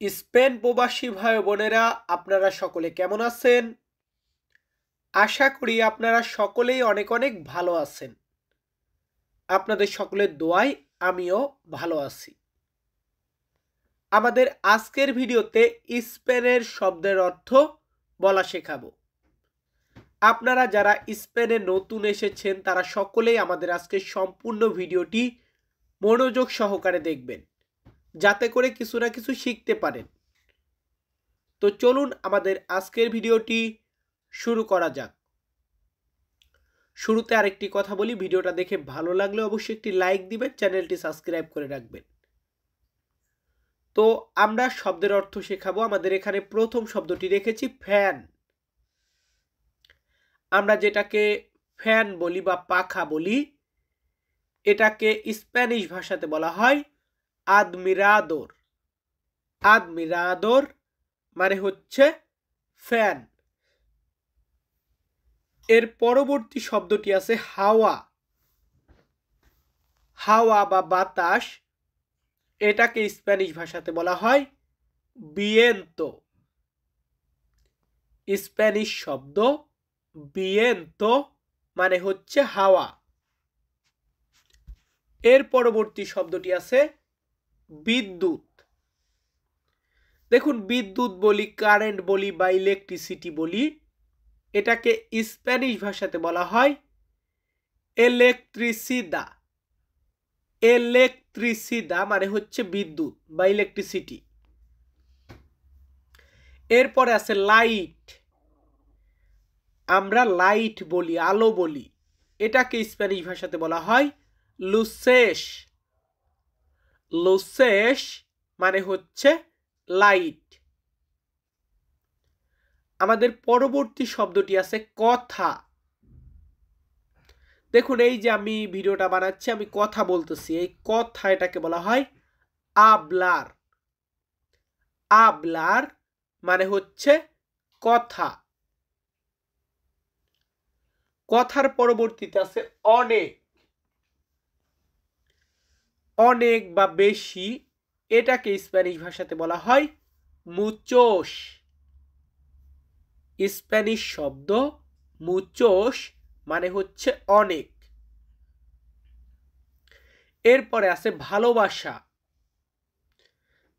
Spain প্রবাসী ভাই বোনেরা, আপনারা সকলে কেমন আছেন? আশা করি আপনারা সকলেই অনেক অনেক ভালো আছেন। আপনাদের সকলের দোয়ায় আমিও ভালো আছি। আমাদের আজকের ভিডিওতে স্পেনের শব্দের অর্থ বলা শেখাবো। আপনারা যারা স্পেনে নতুন এসেছেন তারা সকলেই আমাদের আজকের সম্পূর্ণ ভিডিওটি মনোযোগ সহকারে দেখবেন, যাতে করে কিছু না কিছু শিখতে পারেন। তো চলুন আমাদের আজকের ভিডিওটি শুরু করা যাক। শুরুতে আরেকটি কথা বলি, ভিডিওটা দেখে ভালো লাগলে অবশ্যই একটি লাইক দিবেন, চ্যানেলটি সাবস্ক্রাইব করে রাখবেন। তো আমরা শব্দের অর্থ শেখাবো। আমাদের এখানে প্রথম শব্দটি রেখেছি ফ্যান। আমরা যেটাকে ফ্যান বলি বা পাখা বলি, এটাকে স্প্যানিশ ভাষাতে বলা হয় আদমিরাদোর। আদমিরাদোর মানে হচ্ছে ফ্যান। এর পরবর্তী শব্দটি আছে হাওয়া। হাওয়া বা বাতাস, এটাকে স্প্যানিশ ভাষাতে বলা হয় বিয়েন্তো। স্প্যানিশ শব্দ বিয়েন্তো মানে হচ্ছে হাওয়া। এর পরবর্তী শব্দটি আছে বিদ্যুৎ। দেখুন, বিদ্যুৎ বলি, কারেন্ট বলি বা ইলেকট্রিসিটি বলি, এটাকে স্প্যানিশ ভাষাতে বলা হয় ইলেকট্রিসিদা। ইলেকট্রিসিদা মানে হচ্ছে বিদ্যুৎ বা ইলেকট্রিসিটি। এরপরে আছে লাইট। আমরা লাইট বলি, আলো বলি, এটাকে স্প্যানিশ ভাষাতে বলা হয় লুসেস। লুসেস মানে হচ্ছে লাইট। আমাদের পরবর্তী শব্দটি আছে কথা। দেখুন, এই যে আমি ভিডিওটা বানাচ্ছি, আমি কথা বলতেছি, এই কথা এটাকে বলা হয় আবলার। আবলার মানে হচ্ছে কথা। কথার পরবর্তীতে আছে অনেক। অনেক বা বেশি, এটাকে স্প্যানিশ ভাষাতে বলা হয় মুচোস। স্প্যানিশ শব্দ মুচোস মানে হচ্ছে অনেক। এরপরে আছে ভালোবাসা।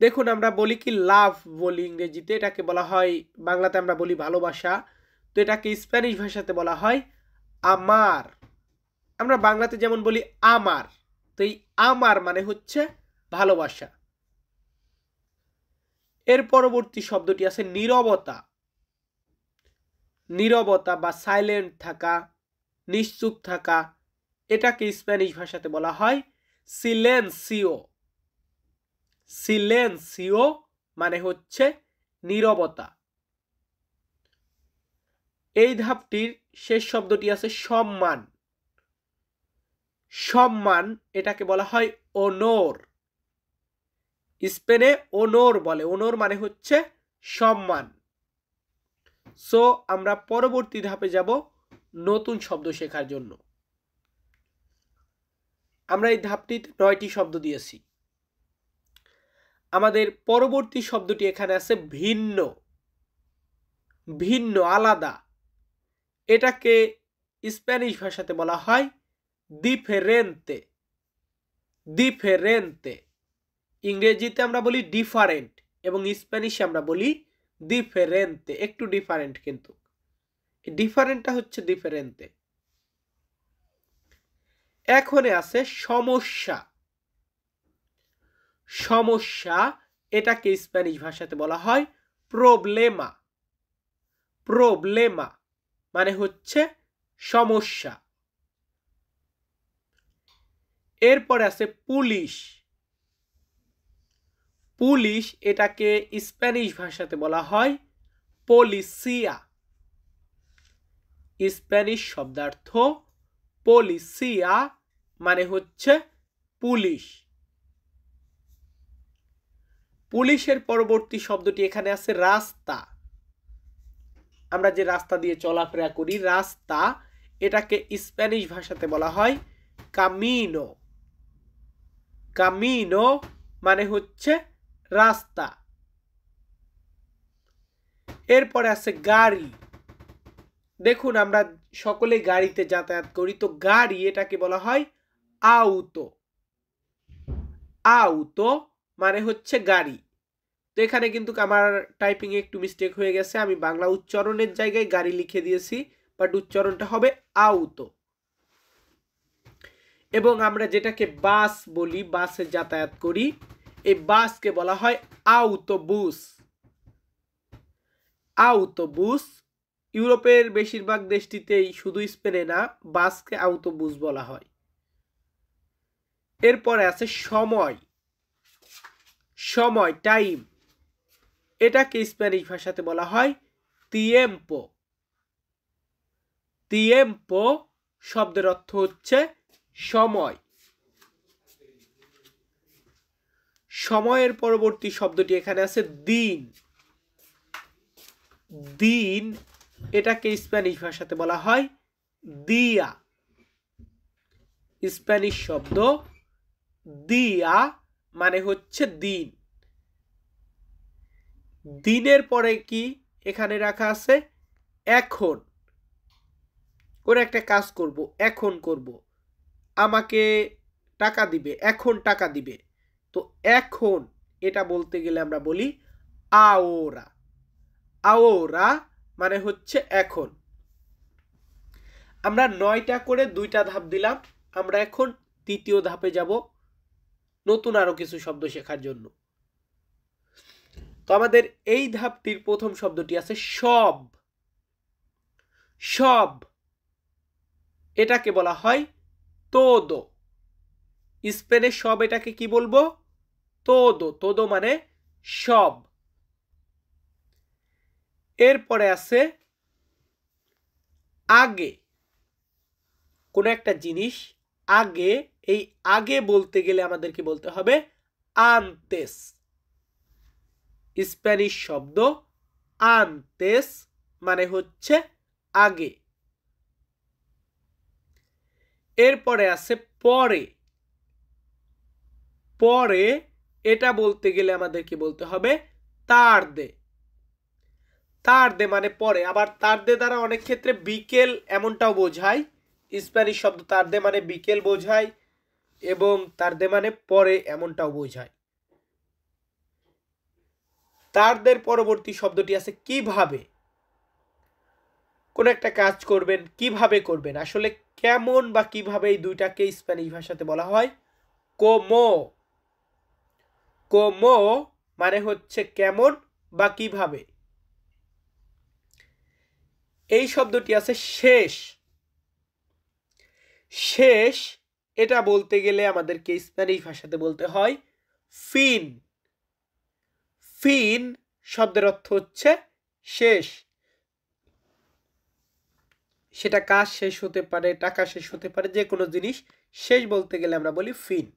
দেখুন, আমরা বলি কি লাভ বলি ইংরেজিতে, এটাকে বলা হয়, বাংলাতে আমরা বলি ভালোবাসা। তো এটাকে স্প্যানিশ ভাষাতে বলা হয় আমার। আমরা বাংলাতে যেমন বলি আমার, তো এই আমার মানে হচ্ছে ভালোবাসা। এর পরবর্তী শব্দটি আছে নীরবতা। নীরবতা বা সাইলেন্ট থাকা, নিশ্চুপ থাকা, এটাকে স্প্যানিশ ভাষাতে বলা হয় সিলেন্সিও। সিলেন্সিও মানে হচ্ছে নীরবতা। এই ধাপটির শেষ শব্দটি আছে সম্মান। সম্মান, এটাকে বলা হয় ওনোর। স্পেনে ওনোর বলে, ওনোর মানে হচ্ছে সম্মান। সো আমরা পরবর্তী ধাপে যাব নতুন শব্দ শেখার জন্য। আমরা এই ধাপটিতে 9টি শব্দ দিয়েছি। আমাদের পরবর্তী শব্দটি এখানে আছে ভিন্ন। ভিন্ন, আলাদা, এটাকে স্প্যানিশ ভাষাতে বলা হয় ডিফেরেন্তে। ডিফেরেন্তে। ইংরেজিতে আমরা বলি ডিফারেন্ট এবং স্প্যানিশে আমরা বলি ডিফেরেন্তে। একটু ডিফারেন্ট, কিন্তু ডিফারেন্টটা হচ্ছে ডিফেরেন্তে। এখন আছে সমস্যা। সমস্যা, এটাকে স্প্যানিশ ভাষাতে বলা হয় প্রবলেমা। প্রবলেমা মানে হচ্ছে সমস্যা। এরপরে আছে পুলিশ। পুলিশ, এটাকে স্প্যানিশ ভাষাতে বলা হয় পলিসিয়া। স্প্যানিশ শব্দার্থ পলিসিয়া মানে হচ্ছে পুলিশ। পুলিশের পরবর্তী শব্দটি এখানে আছে রাস্তা। আমরা যে রাস্তা দিয়ে চলাফেরা করি, রাস্তা, এটাকে স্প্যানিশ ভাষাতে বলা হয় কামিনো। কামিনো মানে হচ্ছে রাস্তা। এরপরে আছে গাড়ি। দেখুন আমরা সকলে গাড়িতে যাতায়াত করি, তো গাড়ি এটাকে বলা হয় আউতো। আউতো মানে হচ্ছে গাড়ি। তো এখানে কিন্তু আমার টাইপিং এ একটু মিস্টেক হয়ে গেছে, আমি বাংলা উচ্চারণের জায়গায় গাড়ি লিখে দিয়েছি, বাট উচ্চারণটা হবে আউতো। এবং আমরা যেটাকে বাস বলি, বাসে যাতায়াত করি, এই বাসকে বলা হয় আউটোবুস। আউটোবুস ইউরোপের বেশিরভাগ দেশটিতেই, শুধু স্পেনে না, বাসকে আউটোবুস বলা হয়। এরপরে আছে সময়। সময়, টাইম, এটাকে স্প্যানিশ ভাষাতে বলা হয় তিয়েম্পো। তিয়েম্পো শব্দের অর্থ হচ্ছে সময়। সময়ের পরবর্তী শব্দটি এখানে আছে দিন। দিন এটাকে স্প্যানিশ ভাষাতে বলা হয় দিয়া। স্প্যানিশ শব্দ দিয়া মানে হচ্ছে দিন। দিনের পরে কি এখানে রাখা আছে এখন। কোন একটা কাজ করব, এখন করব, আমাকে টাকা দিবে, এখন টাকা দিবে, তো এখন এটা বলতে গেলে আমরা বলি আওরা। আওরা মানে হচ্ছে এখন। আমরা 9টা করে 2টা ধাপ দিলাম, আমরা এখন তৃতীয় ধাপে যাব নতুন আরো কিছু শব্দ শেখার জন্য। তো আমাদের এই ধাপটির প্রথম শব্দটি আছে সব। সব এটাকে বলা হয় todo। স্পেনে সব এটাকে কি বলবো? todo। todo মানে সব। এরপরে আছে আগে। কোন একটা জিনিস আগে, এই আগে বলতে গেলে আমাদেরকে বলতে হবে antes। স্প্যানিশ শব্দ antes মানে হচ্ছে আগে। এরপরে আছে পরে। পরে এটা বলতে গেলে আমাদেরকে বলতে হবে tarde। tarde মানে পরে, আবার tarde দ্বারা অনেক ক্ষেত্রে বিকেল এমনটাও বোঝায়। স্প্যানিশ শব্দ tarde মানে বিকেল বোঝায় এবং tarde মানে পরে এমনটাও বোঝায়। tardeর পরবর্তী শব্দটি আছে কিভাবে। কোন একটা কাজ করবেন, কিভাবে করবেন, আসলে কেমন বা কিভাবে, এই দুইটাকে স্প্যানিশ ভাষাতে বলা হয় como। como মানে হচ্ছে কেমন বা কিভাবে। এই শব্দটি আছে শেষ। শেষ এটা বলতে গেলে আমাদেরকে স্প্যানিশ ভাষাতে বলতে হয় ফিন। ফিন শব্দের অর্থ হচ্ছে শেষ। সেটা কাজ শেষ হতে পারে, টাকা শেষ হতে পারে, যে কোনো জিনিস শেষ বলতে গেলে আমরা বলি ফিন।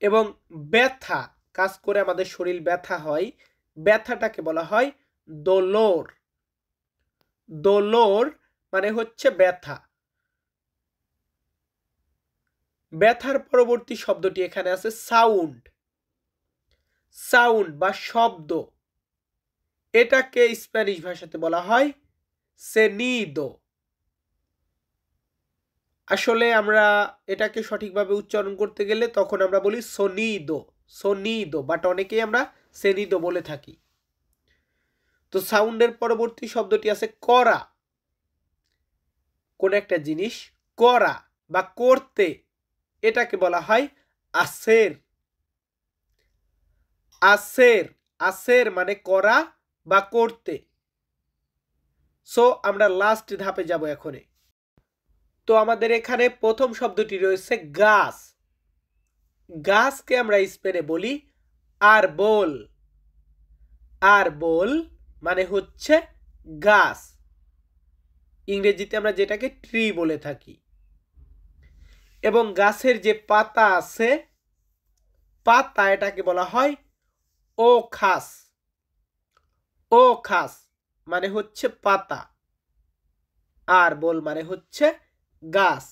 এবং ব্যথা, কাজ করে আমাদের শরীর ব্যথা হয়, ব্যথাটাকে বলা হয় দোলোর। দোলোর মানে হচ্ছে ব্যথা। ব্যথার পরবর্তী শব্দটি এখানে আছে সাউন্ড। সাউন্ড বা শব্দ, এটাকে স্প্যানিশ ভাষাতে বলা হয় সেনিদো। আসলে আমরা এটাকে সঠিকভাবে উচ্চারণ করতে গেলে তখন আমরা বলি সোনিদো। সোনিদো, বাট অনেকেই আমরা সেনিদো বলে থাকি। তো সাউন্ডের পরবর্তী শব্দটি আছে করা। কোন একটা জিনিস করা বা করতে, এটাকে বলা হয় আসের। আসের, আসের মানে করা বা করতে। সো আমরা লাস্ট ধাপে যাব এখনে। তো আমাদের এখানে প্রথম শব্দটি রয়েছে গাছ। গাছকে আমরা স্পেনে বলি আরবোল। আরবোল মানে হচ্ছে গাছ। ইংরেজিতে আমরা যেটাকে ট্রি বলে থাকি। এবং গাছের যে পাতা আছে, পাতা, এটাকে বলা হয় ও খাস। ও খাস মানে হচ্ছে পাতা, আর বল মানে হচ্ছে গাছ।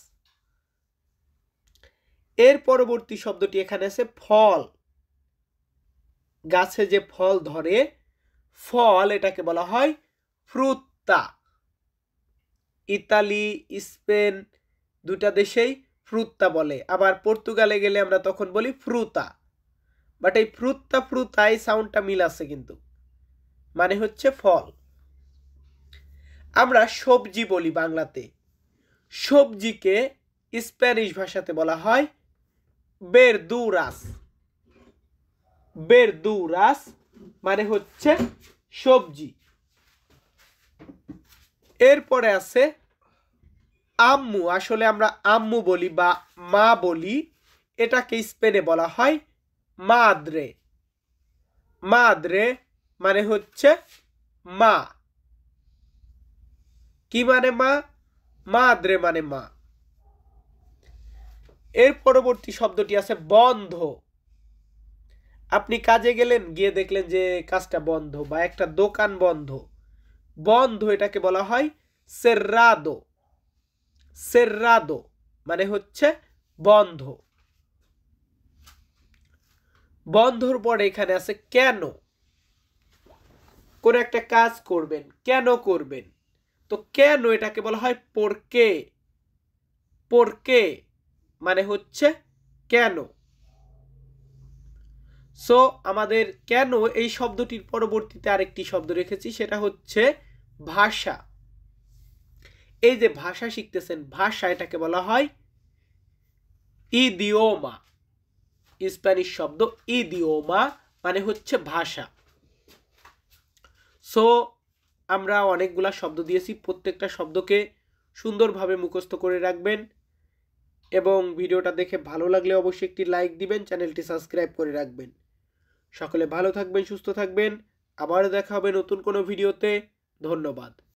এর পরবর্তী শব্দটি এখানে আছে ফল। গাছে যে ফল ধরে, ফল এটাকে বলা হয় ফ্রুত্তা। ইতালি, স্পেন দুটা দেশেই ফ্রুত্তা বলে, আবার পর্তুগালে গেলে আমরা তখন বলি ফ্রুতা। বাট এই ফ্রুত্তা ফ্রুতা এই সাউন্ডটা মিল আছে কিন্তু, মানে হচ্ছে ফল। আমরা সবজি বলি বাংলাতে, সবজিকে স্প্যানিশ ভাষাতে বলা হয় বেরদুরাস। বেরদুরাস মানে হচ্ছে সবজি। এরপরে আছে আম্মু, আসলে আমরা আম্মু বলি বা মা বলি, এটাকে স্পেনে বলা হয় মাদ্রে। মাদ্রে মানে হচ্ছে মা। কি মানে মা? মাদ্রে মানে মা। এর পরবর্তী শব্দটি আছে বন্ধ। আপনি কাজে গেলেন, গিয়ে দেখলেন যে কাজটা বন্ধ বা একটা দোকান বন্ধ, বন্ধ এটাকে বলা হয় সেররাদো। সেররাদো মানে হচ্ছে বন্ধ। বন্ধর পরে এখানে আছে কেন। কোন একটা কাজ করবেন, কেন করবেন, তো কেন এটাকে বলা হয় পরকে। পরকে মানে হচ্ছে কেন। সো আমাদের কেন এই শব্দটির পরবর্তীতে আরেকটি শব্দ রেখেছি, সেটা হচ্ছে ভাষা। এই যে ভাষা শিখতেছেন, ভাষা এটাকে বলা হয় ইদিওমা। স্প্যানিশ শব্দ ইদিওমা মানে হচ্ছে ভাষা। সো আমরা অনেকগুলা শব্দ দিয়েছি, প্রত্যেকটা শব্দকে সুন্দরভাবে মুখস্থ করে রাখবেন এবং ভিডিওটা দেখে ভালো লাগলে অবশ্যই একটি লাইক দিবেন, চ্যানেলটি সাবস্ক্রাইব করে রাখবেন। সকলে ভালো থাকবেন, সুস্থ থাকবেন, আবার দেখা হবে নতুন কোনো ভিডিওতে। ধন্যবাদ।